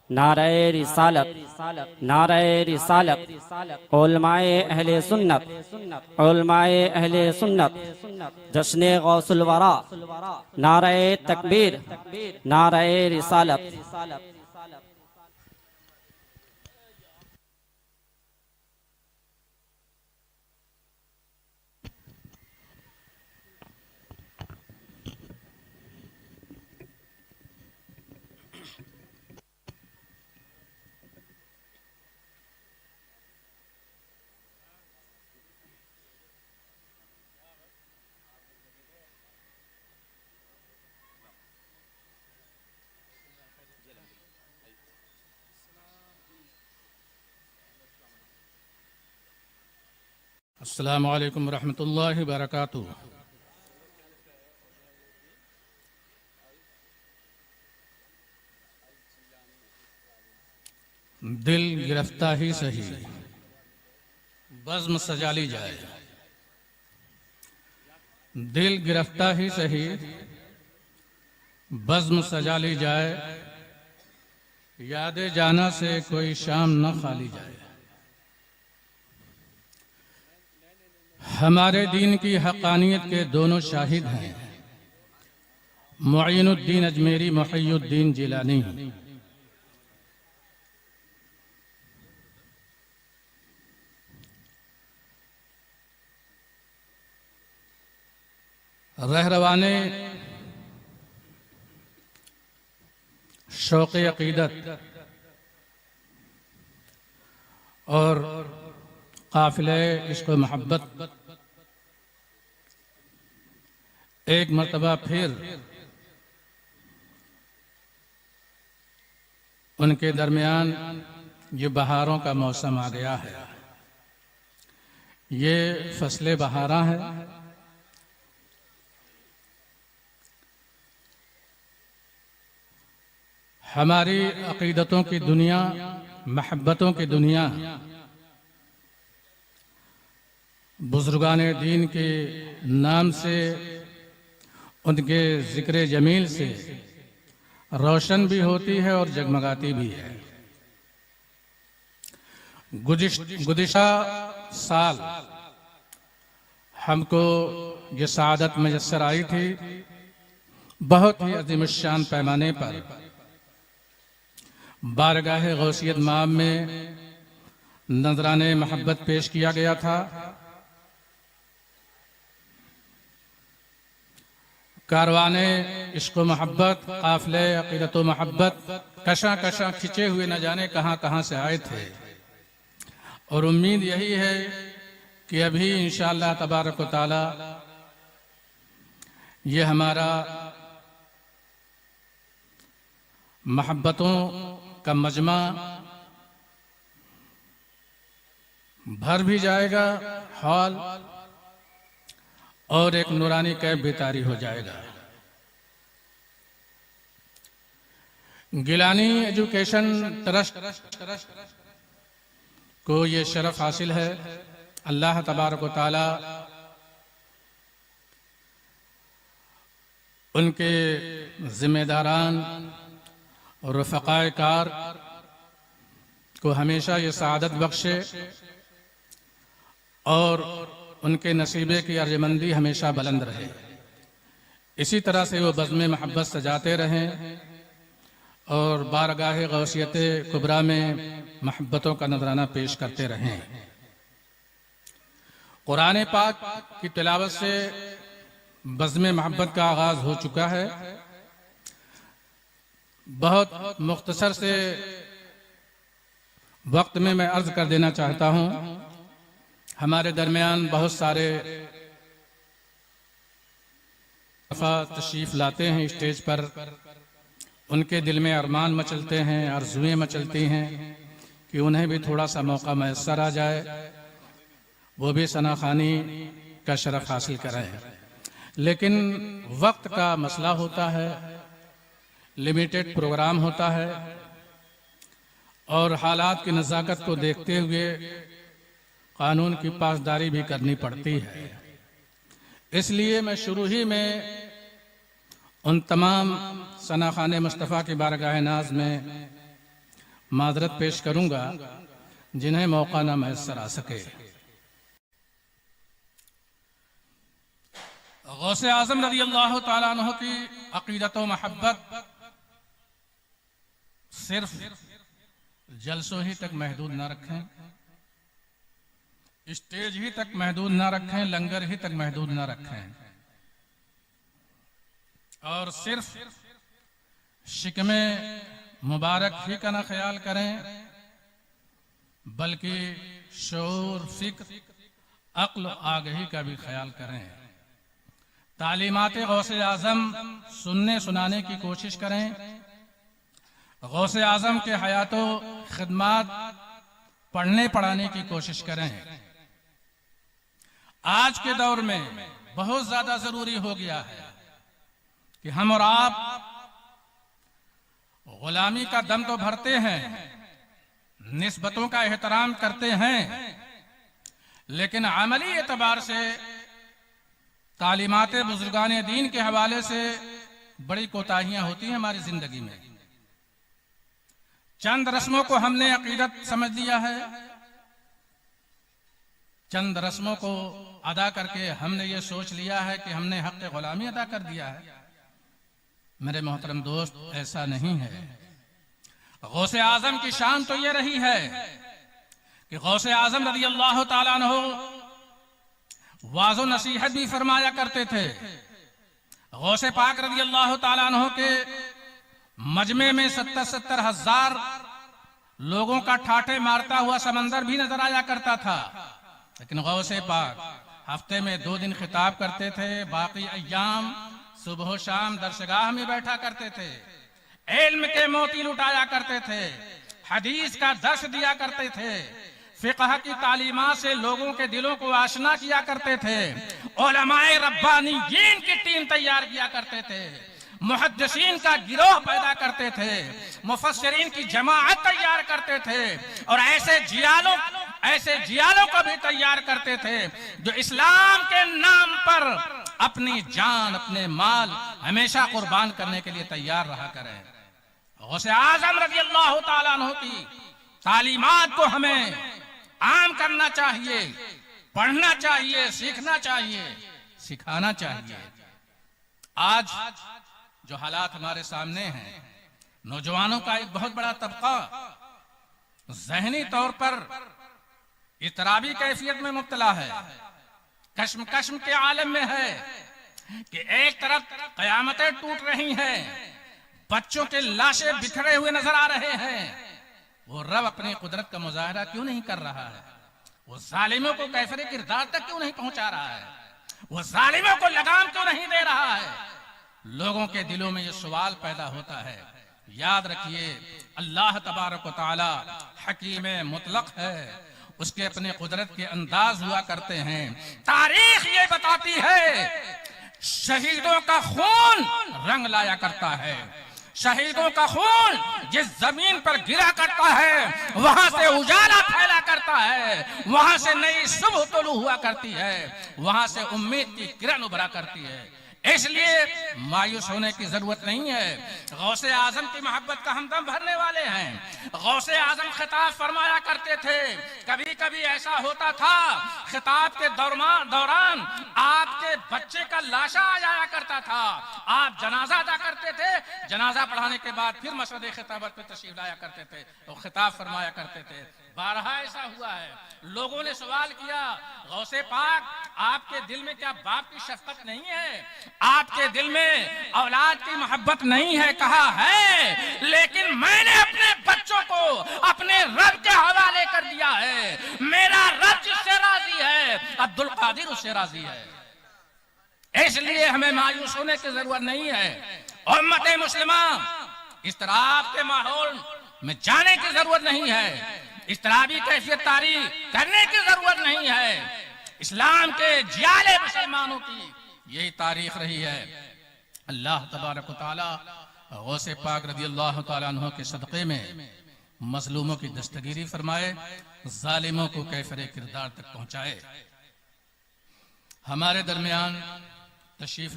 नारे रिसालत, नारे रिसालत, उलमाए अहले सुन्नत, उलमाए अहले सुन्नत, जश्न गौसुल वरा, नारे तकबीर, नारे रिसालत। अस्सलामु अलैकुम रहमतुल्लाहि व बरकातुहू। दिल गिरफ्ता ही सही, बज़्म सजा ली जाए। दिल गिरफ्ता ही सही, बज़्म सजा ली जाए। याद जाना से कोई शाम न खाली जाए। हमारे दीन की हक़ानियत के दोनों शाहिद हैं, मुईनुद्दीन अजमेरी, मुहय्युद्दीन जिलानी। रहरवाने शौक़ अक़ीदत और काफ़िले इश्क़ व मोहब्बत एक मर्तबा फिर उनके दरमियान ये बहारों का मौसम आ गया है। ये फसले बहारा है। हमारी अक़ीदतों की दुनिया, महब्बतों की दुनिया, बुज़ुर्गाने दीन के नाम से, उनके ज़िक्र जमील से रोशन भी होती है और जगमगाती भी है। गुज़िश्ता साल हमको ये सआदत मैसर आई थी, बहुत ही अज़ीमुश्शान पैमाने पर बारगाह गौसियत माम में नजराने महब्बत पेश किया गया था। कारवाने इश्क़ मोहब्बत, काफ़िले अक़ीदत व मोहब्बत कशां कशां खिंचे हुए न जाने कहाँ कहाँ से आए थे। और उम्मीद यही है कि अभी इंशाअल्लाह तबारक व तआला ये हमारा महब्बतों का मजमा भर भी जाएगा हॉल, और एक नूरानी कैब भी तारी हो जाएगा। गिलानी एजुकेशन ट्रस्ट को ये शरफ हासिल है। अल्लाह तबारक व तआला उनके जिम्मेदारान और रफ़क़ाए कार को हमेशा ये सआदत बख्शे और उनके नसीबे की अर्जमंदी हमेशा बुलंद रहे। इसी तरह से वो बज़्म महब्बत सजाते रहें और बारगाह गौसियत कुबरा में महब्बतों का नजराना पेश करते रहें। कुरान पाक की तिलावत से बज़्म महब्बत का आगाज हो चुका है। बहुत मुख्तसर से वक्त में मैं अर्ज कर देना चाहता हूँ, हमारे दरमियान बहुत सारे तशरीफ लाते हैं स्टेज पर, उनके दिल में अरमान मचलते हैं, आरज़ुएं मचलती हैं कि उन्हें भी थोड़ा सा मौका मैसर आ जाए, वो भी सनाखानी का शरफ हासिल करें। लेकिन वक्त का मसला होता है, लिमिटेड प्रोग्राम होता है और हालात की नज़ाकत को देखते हुए कानून की पासदारी भी करनी पड़ती है। इसलिए मैं शुरू ही में उन तमाम सनाखाने मुस्तफ़ा की बारगाह नाज में माजरत पेश करूंगा जिन्हें मौका न मैसर आ सके। गौसे आजम रज़ी अल्लाह तआला अन्हु की अक़ीदत व महब्बत सिर्फ जलसों ही तक महदूद न रखें, स्टेज ही तक महदूद न रखें, लंगर ही तक महदूद न रखें और सिर्फ शिकमे मुबारक ही का न ख्याल करें, बल्कि शऊर, फिक्र, अक्ल, आगही का भी ख्याल करें। तालीमात गौसे आजम सुनने सुनाने की कोशिश करें। गौसे आजम के हयातो खिदमात पढ़ने पढ़ाने की कोशिश करें। आज के दौर में बहुत ज्यादा जरूरी हो गया है कि हम और आप गुलामी का दम तो भरते हैं, निस्बतों का एहतराम करते हैं, लेकिन अमली एतबार से तालीमात बुजुर्गान दीन के हवाले से बड़ी कोताहियां होती हैं हमारी जिंदगी में। चंद रस्मों को हमने अकीदत समझ लिया है, चंद रस्मों को अदा करके हमने ये सोच लिया है कि हमने हक़ गुलामी अदा कर दिया है। मेरे मोहतरम दोस्त, ऐसा नहीं है। गौसे आजम की शान तो ये रही है कि गौसे आजम रज़ी अल्लाह तआला अन्हु वाज़ो नसीहत भी फरमाया करते थे। गौसे पाक रज़ी अल्लाह तआला अन्हु के मजमे में 70-70 हजार लोगों का ठाठे मारता हुआ समंदर भी नजर आया करता था, लेकिन गौसे पाक हफ्ते में 2 दिन खिताब करते थे, बाकी अय्याम सुबह शाम दरसगाह में बैठा करते थे, इल्म के मोती लुटाया करते थे, हदीस का दर्श दिया करते थे, फिक़ह की तालीमात से लोगों के दिलों को आशना किया करते थे, उलमाए रब्बानीयीन की टीम तैयार किया करते थे, मुहद्दिसीन का गिरोह पैदा करते थे, मुफस्सिरीन की जमाअत तैयार करते थे और ऐसे जियालों को भी तैयार करते थे जो इस्लाम के नाम पर अपनी जान, अपने माल हमेशा कुर्बान करने के लिए तैयार रहा करें। गौसे आजम रज़ी अल्लाह तआला अन्हु की तालीमात को हमें आम करना चाहिए, पढ़ना चाहिए, सीखना चाहिए, सिखाना चाहिए। आज जो हालात हमारे सामने हैं, नौजवानों का एक बहुत बड़ा तबका ज़हनी तौर पर इतराबी कैफियत में मुब्तला है, कश्म के आलम में है कि एक तरफ कयामतें टूट रही हैं, बच्चों के लाशें बिखरे हुए नजर आ रहे हैं। वो रब अपनी कुदरत का मुजाहरा क्यों नहीं कर रहा है? वो जालिमों को कैफरे किरदार तक क्यों नहीं पहुंचा रहा है? वो जालिमों को लगाम क्यों नहीं दे रहा है? लोगों के दिलों में ये सवाल पैदा होता है। याद रखिए, अल्लाह तबारक व तआला हकीम मुतलक है, उसके अपने कुदरत के अंदाज हुआ करते हैं। तारीख ये बताती है शहीदों का खून रंग लाया करता है, शहीदों का खून जिस जमीन पर गिरा करता है वहां से उजाला फैला करता है, वहां से नई सुबह तुलू हुआ करती है, वहां से उम्मीद की किरण उभरा करती है। इसलिए मायूस होने की जरूरत नहीं है। गौसे आजम की मोहब्बत का हम दम भरने वाले हैं। गौसे आजम खिताब फरमाया करते थे। कभी कभी ऐसा होता था खिताब के दौरान आपके बच्चे का लाशा आ जाया करता था, आप जनाजा अदा करते थे, जनाजा पढ़ाने के बाद फिर मसरद खिताबत पे तशरीफ लाया करते थे और खिताब फरमाया करते थे। बारहा ऐसा हुआ है, लोगों ने सवाल किया, गौसे पाक आपके दिल में क्या बाप की शफकत नहीं है? आपके दिल में औलाद की मोहब्बत नहीं है? कहा है, लेकिन मैंने अपने बच्चों को अपने रब के हवाले कर दिया है। मेरा रब जिससे राजी है, अब्दुल कादिर उससे राजी है। इसलिए हमें मायूस होने की जरूरत नहीं है। उम्मत मुस्लिमा इस तरह के माहौल में जाने की जरूरत नहीं है, इस तरह की कैफियत तारीख करने की जरूरत नहीं है। इस्लाम के जियाले मुसलमानों की यही तारीख रही है। अल्लाह तबारक व तआला गौसे पाक रज़ी अल्लाह तआला अन्हु के सदक़े में मजलूमों की दस्तगीरी फरमाए, जालिमों को कैफरे किरदार तक पहुंचाए। हमारे दरमियान तशरीफ